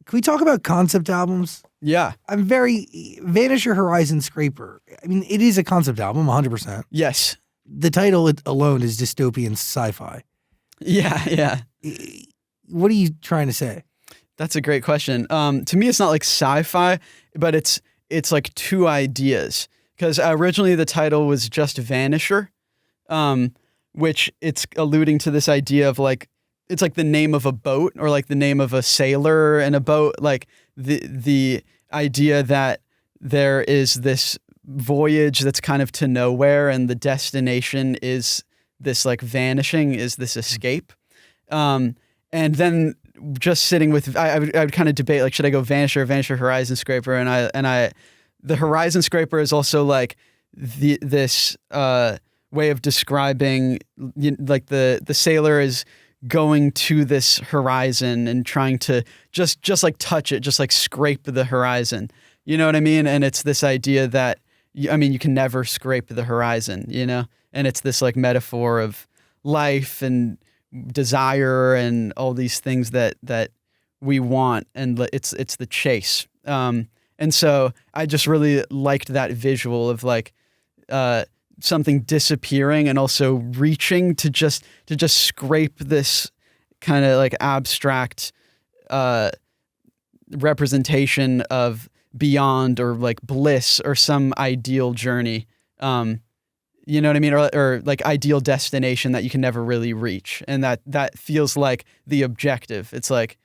Can we talk about concept albums? Yeah. I'm very Vanisher Horizon Scraper. I mean, it is a concept album, 100%. Yes. The title alone is dystopian sci-fi. Yeah. What are you trying to say? That's a great question. To me, it's not like sci-fi, but it's like two ideas. Because originally the title was just Vanisher, which it's alluding to this idea of like, it's like the name of a boat or like the name of a sailor in a boat. Like the idea that there is this voyage that's kind of to nowhere and the destination is this like vanishing, is this escape. And then just sitting with, I would kind of debate, like, should I go Vanisher, Horizon Scraper? And the Horizon Scraper is also like this way of describing, like the sailor is going to this horizon and trying to just like touch it, just like scrape the horizon. You know what I mean? And it's this idea that, you can never scrape the horizon, and it's this like metaphor of life and desire and all these things that we want. And it's the chase. And so I just really liked that visual of like, something disappearing and also reaching to just scrape this kind of like abstract representation of beyond or like bliss or some ideal journey. You know what I mean? Or like ideal destination that you can never really reach. And that feels like the objective. It's like,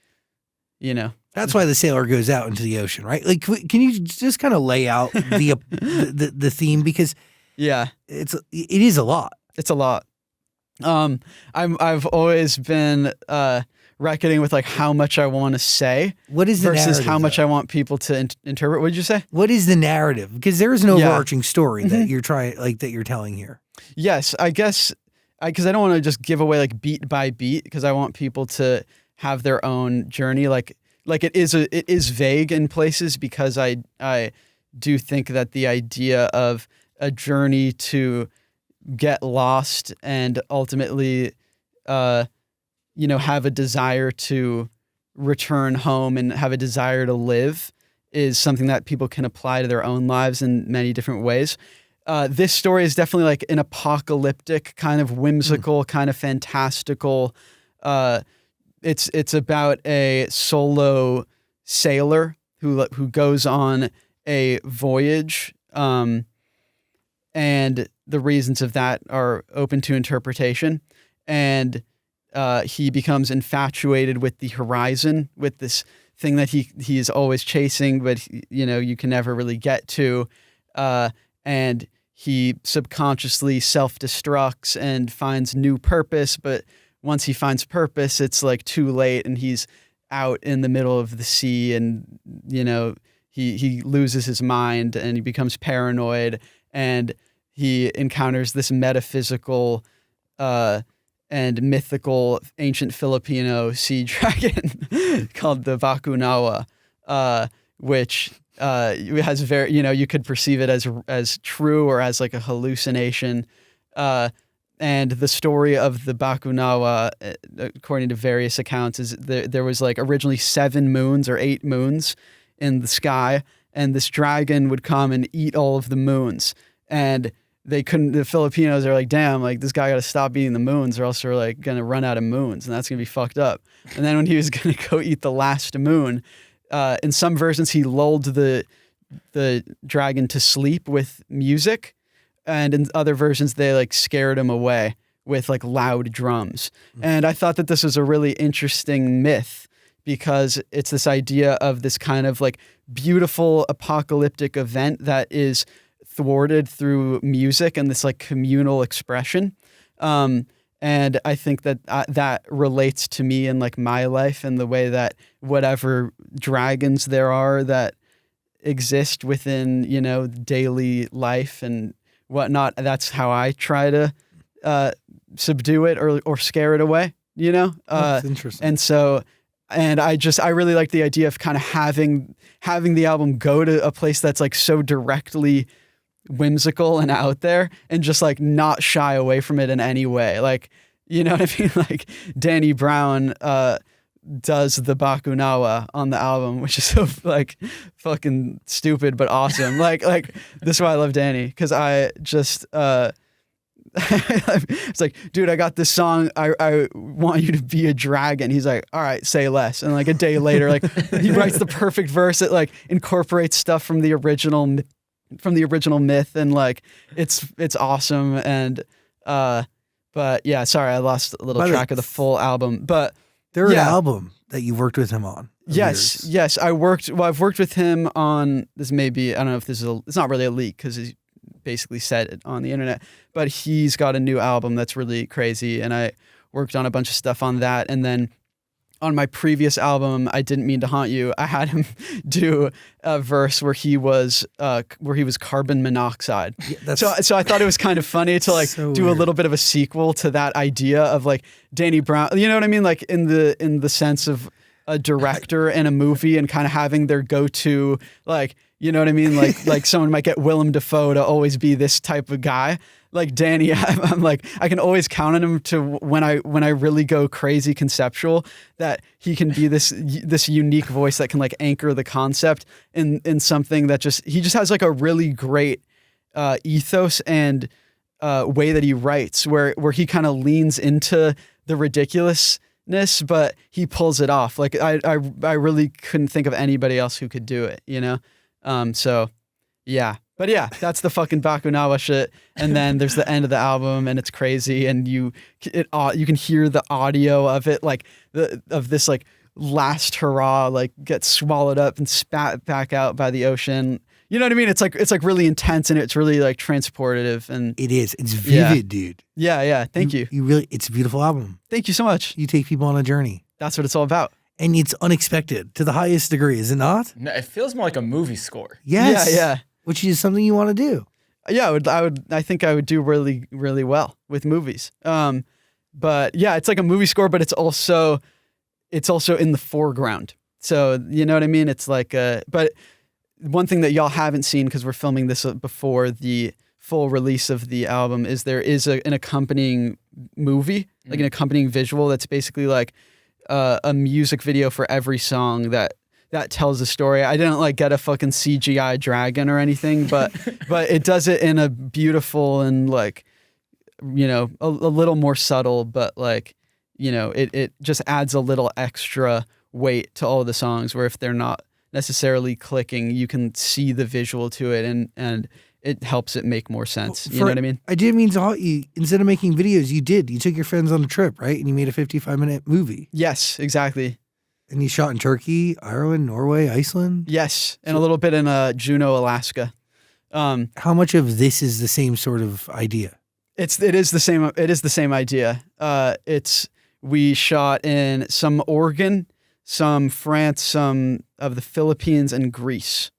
That's why the sailor goes out into the ocean, right? Like, can you just kind of lay out the theme? Because it is a lot. It's a lot. I've always been reckoning with like how much I want to say. What is the versus narrative, how much though? I want people to interpret? What did you say? What is the narrative? Because there is an overarching story that you're that you're telling here. Yes, I guess because I don't want to just give away like beat by beat because I want people to have their own journey. Like it is vague in places because I do think that the idea of a journey to get lost and ultimately, have a desire to return home and have a desire to live is something that people can apply to their own lives in many different ways. This story is definitely like an apocalyptic, kind of whimsical, kind of fantastical. It's about a solo sailor who goes on a voyage, and the reasons of that are open to interpretation. And he becomes infatuated with the horizon, with this thing that he is always chasing, but you can never really get to. And he subconsciously self-destructs and finds new purpose, but once he finds purpose, it's like too late, and he's out in the middle of the sea, and he loses his mind and he becomes paranoid, and he encounters this metaphysical and mythical ancient Filipino sea dragon called the Bakunawa, which has very, you could perceive it as true or as like a hallucination. And the story of the Bakunawa, according to various accounts, is there was like originally 7 moons or 8 moons in the sky, and this dragon would come and eat all of the moons. And the Filipinos are like, damn, like this guy got to stop eating the moons or else we're like going to run out of moons, and that's going to be fucked up. And then when he was going to go eat the last moon, in some versions he lulled the dragon to sleep with music. And in other versions, they like scared him away with like loud drums. And I thought that this was a really interesting myth because it's this idea of this kind of like beautiful apocalyptic event that is thwarted through music and this like communal expression. And I think that that relates to me in like my life and the way that whatever dragons there are that exist within, daily life and whatnot, that's how I try to subdue it or scare it away, That's interesting. And so, I really like the idea of kind of having the album go to a place that's like so directly whimsical and out there and just like not shy away from it in any way. Like, you know what I mean? Like Danny Brown does the Bakunawa on the album, which is so like fucking stupid but awesome. Like this is why I love Danny, because I just it's like, dude, I got this song. I want you to be a dragon. He's like, all right, say less. And like a day later, like he writes the perfect verse that like incorporates stuff from the original myth, and like it's awesome. And but yeah, sorry, I lost a little track of the full album. But third album that you worked with him on. Yes, I've worked with him on this. Maybe I don't know if this is it's not really a leak because he's basically said it on the internet, but he's got a new album that's really crazy, and I worked on a bunch of stuff on that. And then on my previous album, I Didn't Mean to Haunt You, I had him do a verse where he was carbon monoxide. Yeah, so I thought it was kind of funny to like do a little bit of a sequel to that idea of like Danny Brown, you know what I mean? Like in the sense of a director and a movie and kind of having their go-to, like, you know what I mean? Like someone might get Willem Dafoe to always be this type of guy. Like Danny, I'm like, I can always count on him to when I really go crazy conceptual, that he can be this unique voice that can like anchor the concept in something that he just has like a really great ethos and way that he writes, where he kind of leans into the ridiculousness, but he pulls it off. Like I really couldn't think of anybody else who could do it, you know? So yeah, but yeah, that's the fucking Bakunawa shit. And then there's the end of the album, and it's crazy, and you can hear the audio of it, like of this like last hurrah, like gets swallowed up and spat back out by the ocean. You know what I mean? It's like really intense, and it's really like transportative, and it is. It's vivid, dude. Yeah. Thank you. You really, it's a beautiful album. Thank you so much. You take people on a journey. That's what it's all about. And it's unexpected to the highest degree, is it not? No, it feels more like a movie score. Yes. Yeah. Which is something you want to do. Yeah, I think I would do really, really well with movies. But yeah, it's like a movie score, but it's also in the foreground. So you know what I mean? It's like, but one thing that y'all haven't seen, because we're filming this before the full release of the album, is there is an accompanying movie, like an accompanying visual that's basically like a music video for every song that tells a story. I didn't like get a fucking CGI dragon or anything, but it does it in a beautiful and like, you know, a little more subtle, but like, you know, it just adds a little extra weight to all of the songs, where if they're not necessarily clicking, you can see the visual to it, and it helps it make more sense. You know what I mean? I didn't mean to haunt you. Instead of making videos, you took your friends on a trip, right? And you made a 55-minute movie. Yes, exactly. And you shot in Turkey, Ireland, Norway, Iceland? Yes, and a little bit in Juneau, Alaska. How much of this is the same sort of idea? It is the same idea. We shot in some Oregon, some France, some of the Philippines, and Greece.